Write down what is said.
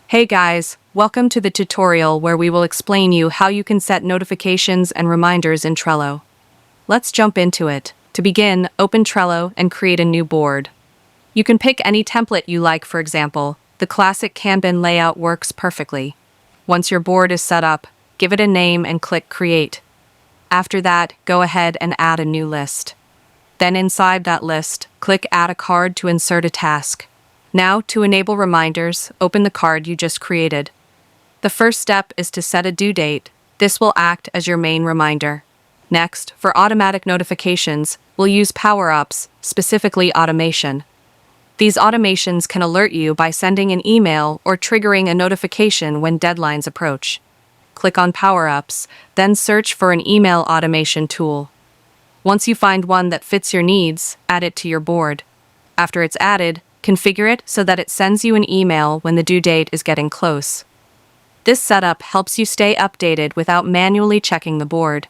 Hey guys, welcome to the tutorial where we will explain you how you can set notifications and reminders in Trello. Let's jump into it. To begin, open Trello and create a new board. You can pick any template you like, for example. The classic Kanban layout works perfectly. Once your board is set up, give it a name and click Create. After that, go ahead and add a new list. Then inside that list, click Add a card to insert a task. Now, to enable reminders, open the card you just created. The first step is to set a due date. This will act as your main reminder. Next, for automatic notifications, we'll use power-ups, specifically automation. These automations can alert you by sending an email or triggering a notification when deadlines approach. Click on Power-ups, then search for an email automation tool. Once you find one that fits your needs, add it to your board. After it's added, configure it so that it sends you an email when the due date is getting close. This setup helps you stay updated without manually checking the board.